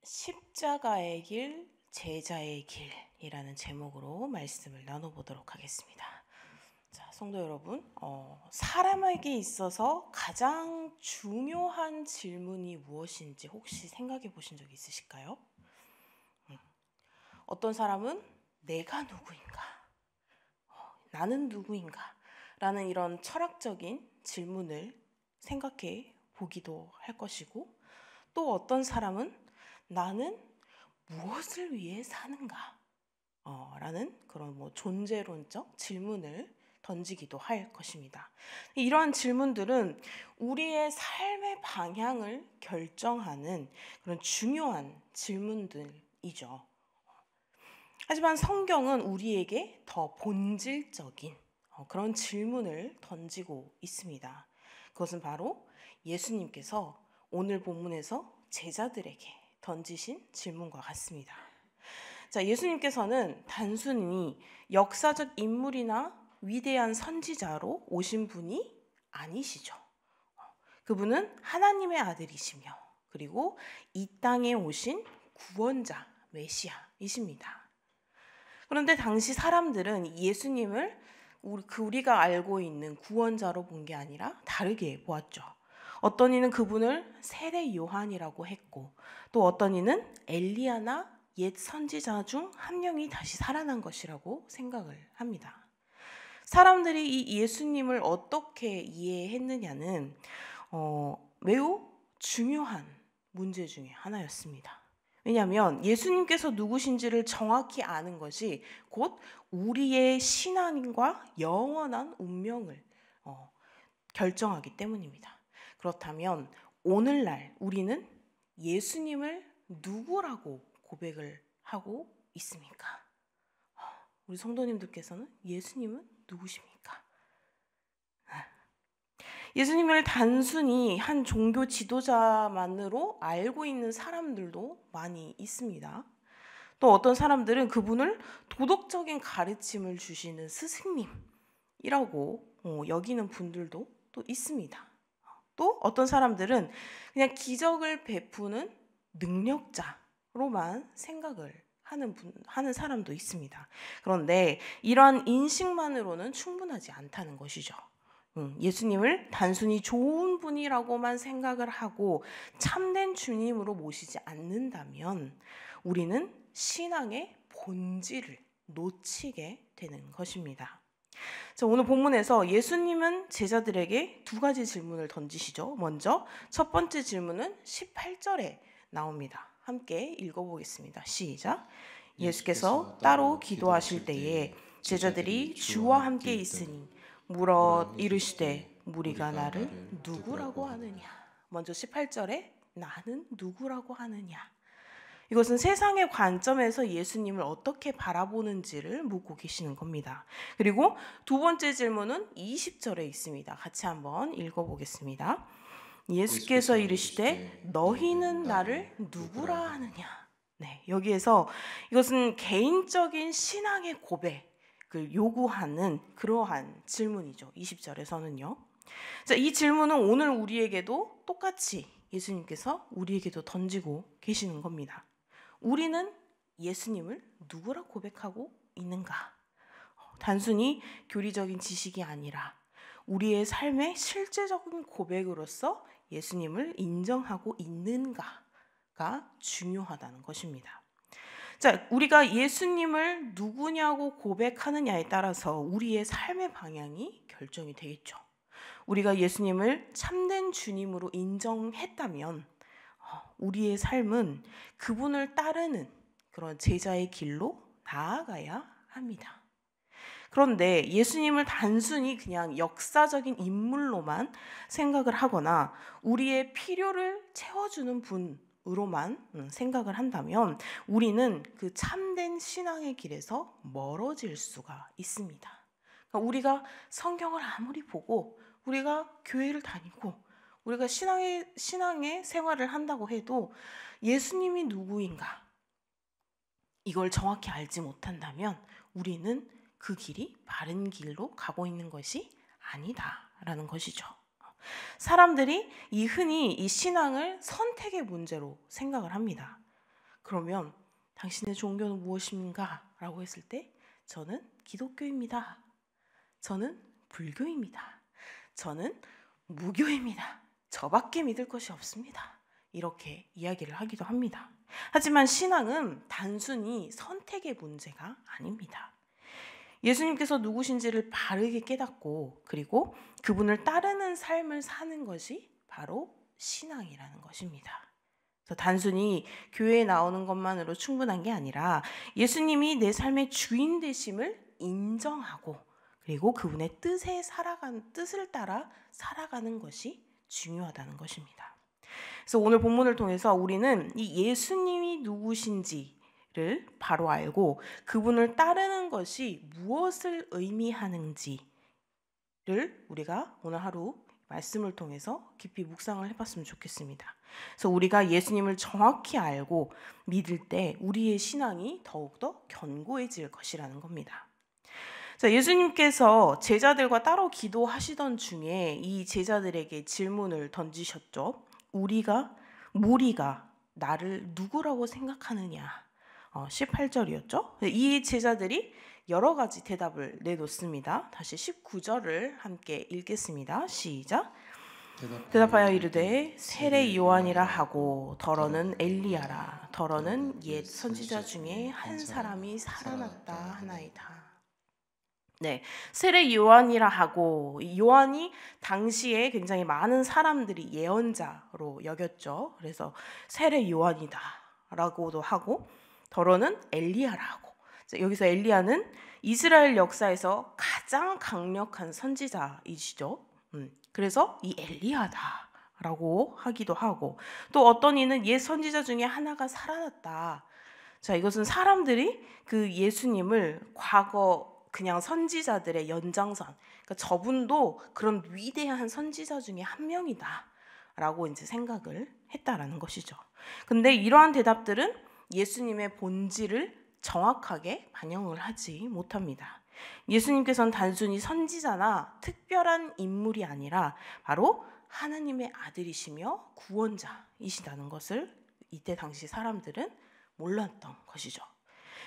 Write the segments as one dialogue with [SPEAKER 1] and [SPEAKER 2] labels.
[SPEAKER 1] 십자가의 길, 제자의 길이라는 제목으로 말씀을 나눠보도록 하겠습니다. 자, 성도 여러분, 사람에게 있어서 가장 중요한 질문이 무엇인지 혹시 생각해 보신 적 있으실까요? 어떤 사람은 내가 누구인가? 나는 누구인가? 라는 이런 철학적인 질문을 생각해 보기도 할 것이고, 또 어떤 사람은 나는 무엇을 위해 사는가? 라는 그런 존재론적 질문을 던지기도 할 것입니다. 이러한 질문들은 우리의 삶의 방향을 결정하는 그런 중요한 질문들이죠. 하지만 성경은 우리에게 더 본질적인 그런 질문을 던지고 있습니다. 그것은 바로 예수님께서 오늘 본문에서 제자들에게 던지신 질문과 같습니다. 자, 예수님께서는 단순히 역사적 인물이나 위대한 선지자로 오신 분이 아니시죠. 그분은 하나님의 아들이시며 그리고 이 땅에 오신 구원자, 메시아이십니다. 그런데 당시 사람들은 예수님을 우리가 알고 있는 구원자로 본 게 아니라 다르게 보았죠. 어떤 이는 그분을 세례 요한이라고 했고, 또 어떤 이는 엘리야나 옛 선지자 중 한 명이 다시 살아난 것이라고 생각을 합니다. 사람들이 이 예수님을 어떻게 이해했느냐는 매우 중요한 문제 중에 하나였습니다. 왜냐하면 예수님께서 누구신지를 정확히 아는 것이 곧 우리의 신앙과 영원한 운명을 결정하기 때문입니다. 그렇다면 오늘날 우리는 예수님을 누구라고 고백을 하고 있습니까? 우리 성도님들께서는 예수님은 누구십니까? 예수님을 단순히 한 종교 지도자만으로 알고 있는 사람들도 많이 있습니다. 또 어떤 사람들은 그분을 도덕적인 가르침을 주시는 스승님이라고 여기는 분들도 또 있습니다. 또 어떤 사람들은 그냥 기적을 베푸는 능력자로만 생각을 하는 사람도 있습니다. 그런데 이러한 인식만으로는 충분하지 않다는 것이죠. 예수님을 단순히 좋은 분이라고만 생각을 하고 참된 주님으로 모시지 않는다면 우리는 신앙의 본질을 놓치게 되는 것입니다. 자, 오늘 본문에서 예수님은 제자들에게 두 가지 질문을 던지시죠. 먼저 첫 번째 질문은 18절에 나옵니다. 함께 읽어보겠습니다. 시작. 예수께서 따로 기도하실 때에 제자들이 주와 함께 있으니 물어 이르시되 무리가 나를 누구라고 하느냐. 먼저 18절에 나는 누구라고 하느냐. 이것은 세상의 관점에서 예수님을 어떻게 바라보는지를 묻고 계시는 겁니다. 그리고 두 번째 질문은 20절에 있습니다. 같이 한번 읽어보겠습니다. 예수께서 이르시되 너희는 나를 누구라 하느냐. 네, 여기에서 이것은 개인적인 신앙의 고백을 요구하는 그러한 질문이죠. 20절에서는요. 자, 이 질문은 오늘 우리에게도 똑같이 예수님께서 우리에게도 던지고 계시는 겁니다. 우리는 예수님을 누구라 고백하고 있는가? 단순히 교리적인 지식이 아니라 우리의 삶의 실제적인 고백으로서 예수님을 인정하고 있는가가 중요하다는 것입니다. 자, 우리가 예수님을 누구냐고 고백하느냐에 따라서 우리의 삶의 방향이 결정이 되겠죠. 우리가 예수님을 참된 주님으로 인정했다면 우리의 삶은 그분을 따르는 그런 제자의 길로 나아가야 합니다. 그런데 예수님을 단순히 그냥 역사적인 인물로만 생각을 하거나 우리의 필요를 채워주는 분으로만 생각을 한다면 우리는 그 참된 신앙의 길에서 멀어질 수가 있습니다. 그러니까 우리가 성경을 아무리 보고 우리가 교회를 다니고 우리가 신앙의 생활을 한다고 해도 예수님이 누구인가 이걸 정확히 알지 못한다면 우리는 그 길이 바른 길로 가고 있는 것이 아니다라는 것이죠. 사람들이 흔히 이 신앙을 선택의 문제로 생각을 합니다. 그러면 당신의 종교는 무엇인가? 라고 했을 때 저는 기독교입니다. 저는 불교입니다. 저는 무교입니다. 저밖에 믿을 것이 없습니다. 이렇게 이야기를 하기도 합니다. 하지만 신앙은 단순히 선택의 문제가 아닙니다. 예수님께서 누구신지를 바르게 깨닫고 그리고 그분을 따르는 삶을 사는 것이 바로 신앙이라는 것입니다. 그래서 단순히 교회에 나오는 것만으로 충분한 게 아니라 예수님이 내 삶의 주인 되심을 인정하고 그리고 그분의 뜻을 따라 살아가는 것이 중요하다는 것입니다. 그래서 오늘 본문을 통해서 우리는 이 예수님이 누구신지를 바로 알고 그분을 따르는 것이 무엇을 의미하는지를 우리가 오늘 하루 말씀을 통해서 깊이 묵상을 해봤으면 좋겠습니다. 그래서 우리가 예수님을 정확히 알고 믿을 때 우리의 신앙이 더욱더 견고해질 것이라는 겁니다. 자, 예수님께서 제자들과 따로 기도하시던 중에 이 제자들에게 질문을 던지셨죠. 무리가 나를 누구라고 생각하느냐. 18절이었죠. 이 제자들이 여러 가지 대답을 내놓습니다. 다시 19절을 함께 읽겠습니다. 시작. 대답하여 이르되 세례 요한이라 하고 더러는 엘리야라 더러는 옛 선지자 중에 한 사람이 살아났다 하나이다. 네, 세례 요한이라 하고 요한이 당시에 굉장히 많은 사람들이 예언자로 여겼죠. 그래서 세례 요한이다 라고도 하고 더러는 엘리야라 하고 여기서 엘리야는 이스라엘 역사에서 가장 강력한 선지자이시죠. 그래서 이 엘리야다라고 하기도 하고 또 어떤 이는 옛 선지자 중에 하나가 살아났다. 자, 이것은 사람들이 그 예수님을 과거 그냥 선지자들의 연장선, 그러니까 저분도 그런 위대한 선지자 중에 한 명이다라고 이제 생각을 했다라는 것이죠. 근데 이러한 대답들은 예수님의 본질을 정확하게 반영을 하지 못합니다. 예수님께서는 단순히 선지자나 특별한 인물이 아니라 바로 하나님의 아들이시며 구원자이시다는 것을 이때 당시 사람들은 몰랐던 것이죠.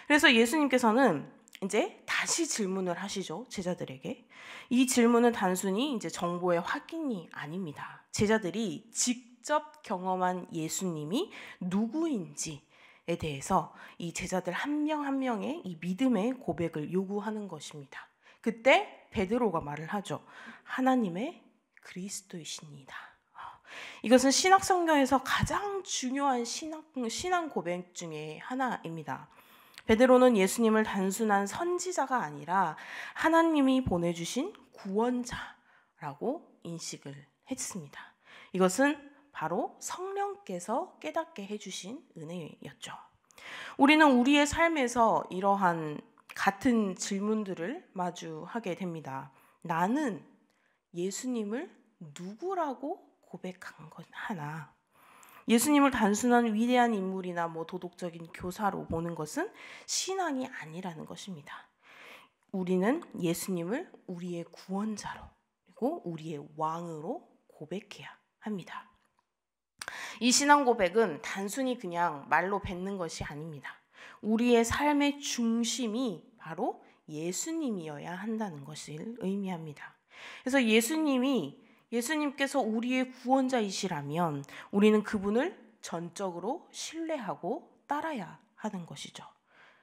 [SPEAKER 1] 그래서 예수님께서는 이제 다시 질문을 하시죠. 제자들에게. 이 질문은 단순히 이제 정보의 확인이 아닙니다. 제자들이 직접 경험한 예수님이 누구인지에 대해서 이 제자들 한 명 한 명의 이 믿음의 고백을 요구하는 것입니다. 그때 베드로가 말을 하죠. 하나님의 그리스도이시니이다. 이것은 신약 성경에서 가장 중요한 신앙 고백 중에 하나입니다. 베드로는 예수님을 단순한 선지자가 아니라 하나님이 보내주신 구원자라고 인식을 했습니다. 이것은 바로 성령께서 깨닫게 해주신 은혜였죠. 우리는 우리의 삶에서 이러한 같은 질문들을 마주하게 됩니다. 나는 예수님을 누구라고 고백한 것 하나? 예수님을 단순한 위대한 인물이나 도덕적인 교사로 보는 것은 신앙이 아니라는 것입니다. 우리는 예수님을 우리의 구원자로 그리고 우리의 왕으로 고백해야 합니다. 이 신앙 고백은 단순히 그냥 말로 뱉는 것이 아닙니다. 우리의 삶의 중심이 바로 예수님이어야 한다는 것을 의미합니다. 그래서 예수님께서 우리의 구원자이시라면 우리는 그분을 전적으로 신뢰하고 따라야 하는 것이죠.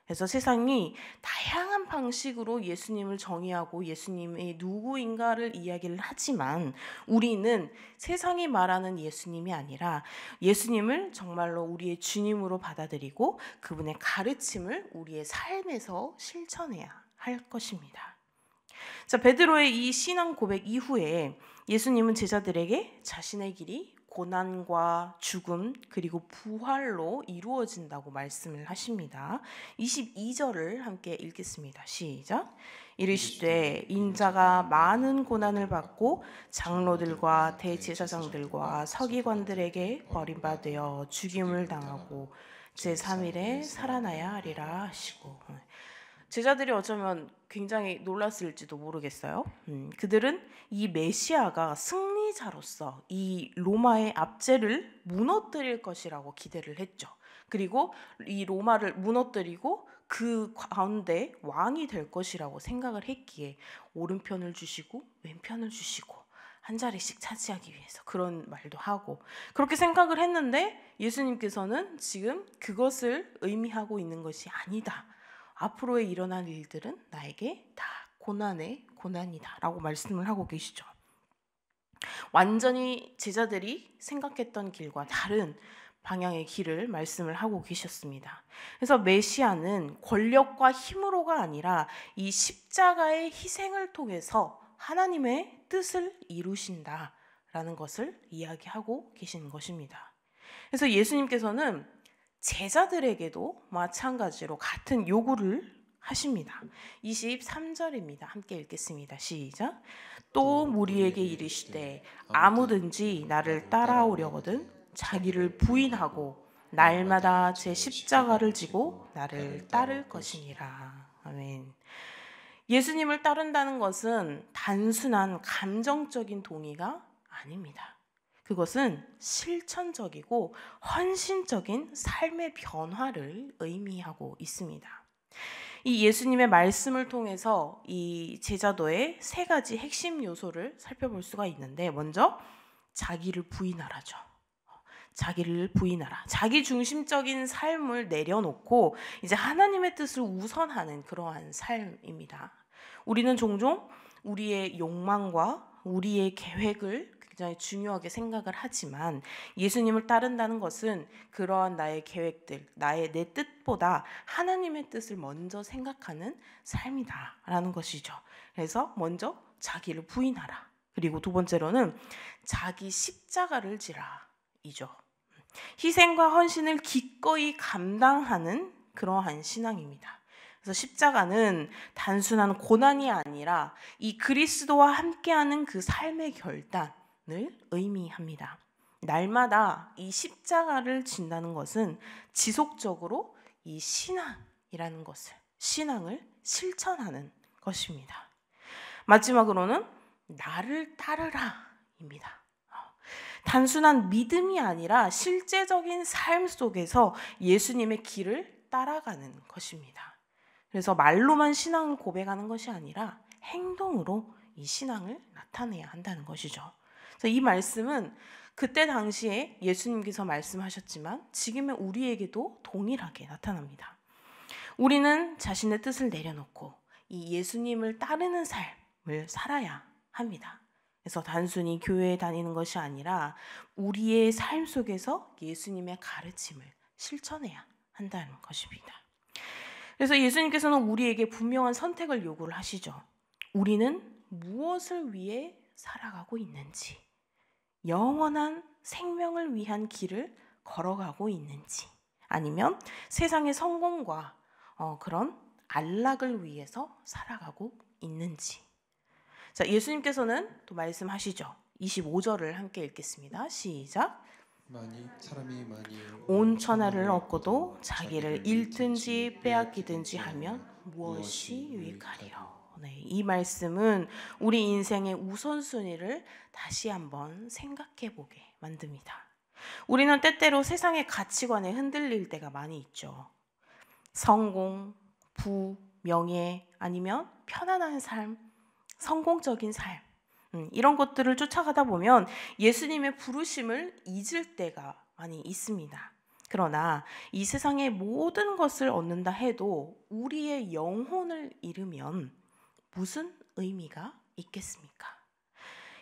[SPEAKER 1] 그래서 세상이 다양한 방식으로 예수님을 정의하고 예수님의 누구인가를 이야기를 하지만 우리는 세상이 말하는 예수님이 아니라 예수님을 정말로 우리의 주님으로 받아들이고 그분의 가르침을 우리의 삶에서 실천해야 할 것입니다. 자, 베드로의 이 신앙 고백 이후에 예수님은 제자들에게 자신의 길이 고난과 죽음 그리고 부활로 이루어진다고 말씀을 하십니다. 22절을 함께 읽겠습니다. 시작. 이르시되 인자가 많은 고난을 받고 장로들과 대제사장들과 서기관들에게 버림받아 죽임을 당하고 제3일에 살아나야 하리라 하시고 제자들이 어쩌면 굉장히 놀랐을지도 모르겠어요. 그들은 이 메시아가 승리자로서 이 로마의 압제를 무너뜨릴 것이라고 기대를 했죠. 그리고 이 로마를 무너뜨리고 그 가운데 왕이 될 것이라고 생각을 했기에 오른편을 주시고 왼편을 주시고 한 자리씩 차지하기 위해서 그런 말도 하고 그렇게 생각을 했는데 예수님께서는 지금 그것을 의미하고 있는 것이 아니다. 앞으로에 일어날 일들은 나에게 다 고난의 고난이다 라고 말씀을 하고 계시죠. 완전히 제자들이 생각했던 길과 다른 방향의 길을 말씀을 하고 계셨습니다. 그래서 메시아는 권력과 힘으로가 아니라 이 십자가의 희생을 통해서 하나님의 뜻을 이루신다라는 것을 이야기하고 계신 것입니다. 그래서 예수님께서는 제자들에게도 마찬가지로 같은 요구를 하십니다. 23절입니다. 함께 읽겠습니다. 시작. 또 무리에게 이르시되 아무든지 나를 따라오려거든 자기를 부인하고 날마다 제 십자가를 지고 나를 따를 것이니라. 아멘. 예수님을 따른다는 것은 단순한 감정적인 동의가 아닙니다. 그것은 실천적이고 헌신적인 삶의 변화를 의미하고 있습니다. 이 예수님의 말씀을 통해서 이 제자도의 세 가지 핵심 요소를 살펴볼 수가 있는데 먼저 자기를 부인하라죠. 자기를 부인하라. 자기 중심적인 삶을 내려놓고 이제 하나님의 뜻을 우선하는 그러한 삶입니다. 우리는 종종 우리의 욕망과 우리의 계획을 굉장히 중요하게 생각을 하지만 예수님을 따른다는 것은 그러한 나의 계획들, 내 뜻보다 하나님의 뜻을 먼저 생각하는 삶이다라는 것이죠. 그래서 먼저 자기를 부인하라. 그리고 두 번째로는 자기 십자가를 지라이죠. 희생과 헌신을 기꺼이 감당하는 그러한 신앙입니다. 그래서 십자가는 단순한 고난이 아니라 이 그리스도와 함께하는 그 삶의 결단을 의미합니다. 날마다 이 십자가를 진다는 것은 지속적으로 이 신앙이라는 것을, 신앙을 실천하는 것입니다. 마지막으로는 나를 따르라입니다. 단순한 믿음이 아니라 실제적인 삶 속에서 예수님의 길을 따라가는 것입니다. 그래서 말로만 신앙을 고백하는 것이 아니라 행동으로 이 신앙을 나타내야 한다는 것이죠. 그래서 이 말씀은 그때 당시에 예수님께서 말씀하셨지만 지금의 우리에게도 동일하게 나타납니다. 우리는 자신의 뜻을 내려놓고 이 예수님을 따르는 삶을 살아야 합니다. 그래서 단순히 교회에 다니는 것이 아니라 우리의 삶 속에서 예수님의 가르침을 실천해야 한다는 것입니다. 그래서 예수님께서는 우리에게 분명한 선택을 요구를 하시죠. 우리는 무엇을 위해 살아가고 있는지, 영원한 생명을 위한 길을 걸어가고 있는지, 아니면 세상의 성공과 그런 안락을 위해서 살아가고 있는지. 자, 예수님께서는 또 말씀하시죠. 25절을 함께 읽겠습니다. 시작.
[SPEAKER 2] 사람이
[SPEAKER 1] 온 천하를 얻고도 자기를 잃든지 빼앗기든지 하면 무엇이 유익하리요. 네, 이 말씀은 우리 인생의 우선순위를 다시 한번 생각해 보게 만듭니다. 우리는 때때로 세상의 가치관에 흔들릴 때가 많이 있죠. 성공, 부, 명예 아니면 편안한 삶, 성공적인 삶 이런 것들을 쫓아가다 보면 예수님의 부르심을 잊을 때가 많이 있습니다. 그러나 이 세상의 모든 것을 얻는다 해도 우리의 영혼을 잃으면 무슨 의미가 있겠습니까?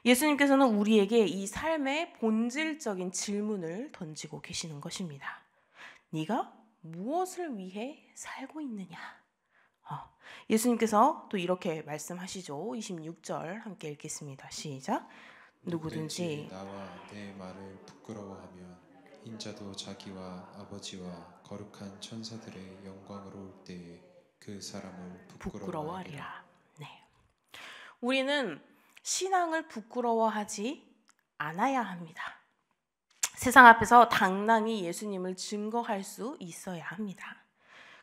[SPEAKER 1] 예수님께서는 우리에게 이 삶의 본질적인 질문을 던지고 계시는 것입니다. 네가 무엇을 위해 살고 있느냐? 예수님께서 또 이렇게 말씀하시죠. 26절 함께 읽겠습니다. 시작. 누구든지
[SPEAKER 2] 나와 내 말을 부끄러워하면 인자도 자기와 아버지와 거룩한 천사들의 영광으로 올 때에 그 사람을 부끄러워하리라.
[SPEAKER 1] 네. 우리는 신앙을 부끄러워하지 않아야 합니다. 세상 앞에서 당당히 예수님을 증거할 수 있어야 합니다.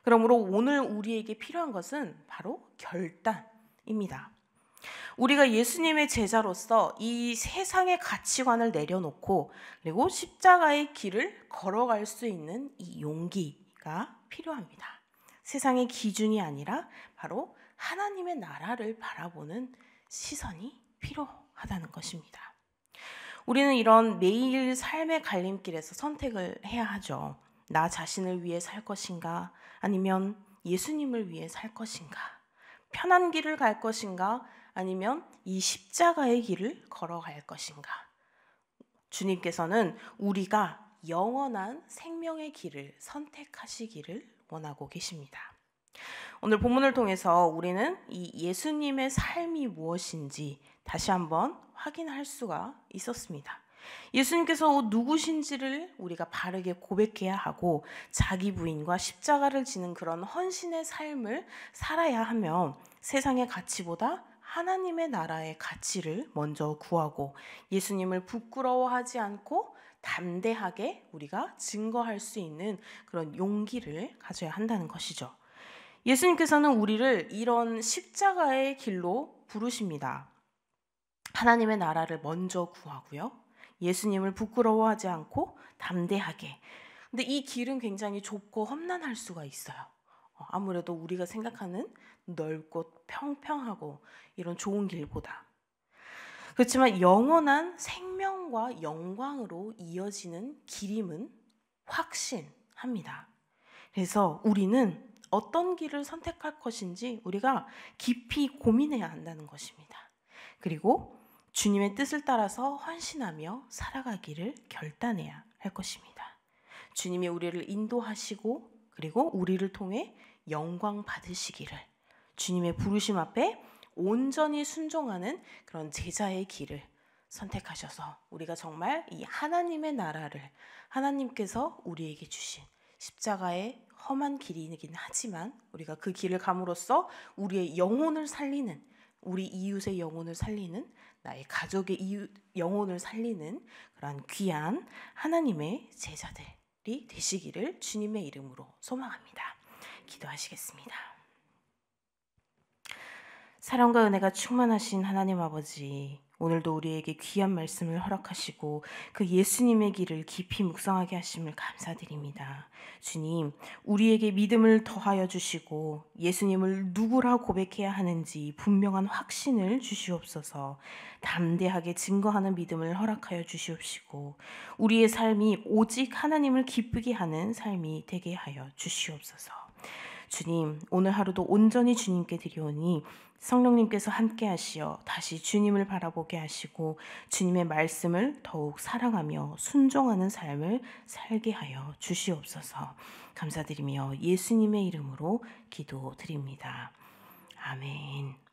[SPEAKER 1] 그러므로 오늘 우리에게 필요한 것은 바로 결단입니다. 우리가 예수님의 제자로서 이 세상의 가치관을 내려놓고 그리고 십자가의 길을 걸어갈 수 있는 이 용기가 필요합니다. 세상의 기준이 아니라 바로 하나님의 나라를 바라보는 시선이 필요하다는 것입니다. 우리는 이런 매일 삶의 갈림길에서 선택을 해야 하죠. 나 자신을 위해 살 것인가? 아니면 예수님을 위해 살 것인가? 편한 길을 갈 것인가? 아니면 이 십자가의 길을 걸어갈 것인가? 주님께서는 우리가 영원한 생명의 길을 선택하시기를 원하고 계십니다. 오늘 본문을 통해서 우리는 이 예수님의 삶이 무엇인지 다시 한번 확인할 수가 있었습니다. 예수님께서 누구신지를 우리가 바르게 고백해야 하고 자기 부인과 십자가를 지는 그런 헌신의 삶을 살아야 하면 세상의 가치보다 하나님의 나라의 가치를 먼저 구하고 예수님을 부끄러워하지 않고 담대하게 우리가 증거할 수 있는 그런 용기를 가져야 한다는 것이죠. 예수님께서는 우리를 이런 십자가의 길로 부르십니다. 하나님의 나라를 먼저 구하고요. 예수님을 부끄러워하지 않고 담대하게. 근데 이 길은 굉장히 좁고 험난할 수가 있어요. 아무래도 우리가 생각하는 넓고 평평하고 이런 좋은 길보다. 그렇지만 영원한 생명과 영광으로 이어지는 길임은 확신합니다. 그래서 우리는 어떤 길을 선택할 것인지 우리가 깊이 고민해야 한다는 것입니다. 그리고 주님의 뜻을 따라서 헌신하며 살아가기를 결단해야 할 것입니다. 주님이 우리를 인도하시고 그리고 우리를 통해 영광 받으시기를 주님의 부르심 앞에 온전히 순종하는 그런 제자의 길을 선택하셔서 우리가 정말 이 하나님의 나라를 하나님께서 우리에게 주신 십자가의 험한 길이긴 하지만 우리가 그 길을 감으로써 우리의 영혼을 살리는 우리 이웃의 영혼을 살리는 나의 가족의 영혼을 살리는 그런 귀한 하나님의 제자들이 되시기를 주님의 이름으로 소망합니다. 기도하시겠습니다. 사랑과 은혜가 충만하신 하나님 아버지, 오늘도 우리에게 귀한 말씀을 허락하시고 그 예수님의 길을 깊이 묵상하게 하심을 감사드립니다. 주님, 우리에게 믿음을 더하여 주시고 예수님을 누구라 고백해야 하는지 분명한 확신을 주시옵소서. 담대하게 증거하는 믿음을 허락하여 주시옵시고 우리의 삶이 오직 하나님을 기쁘게 하는 삶이 되게 하여 주시옵소서. 주님, 오늘 하루도 온전히 주님께 드리오니 성령님께서 함께 하시어 다시 주님을 바라보게 하시고 주님의 말씀을 더욱 사랑하며 순종하는 삶을 살게 하여 주시옵소서. 감사드리며 예수님의 이름으로 기도드립니다. 아멘.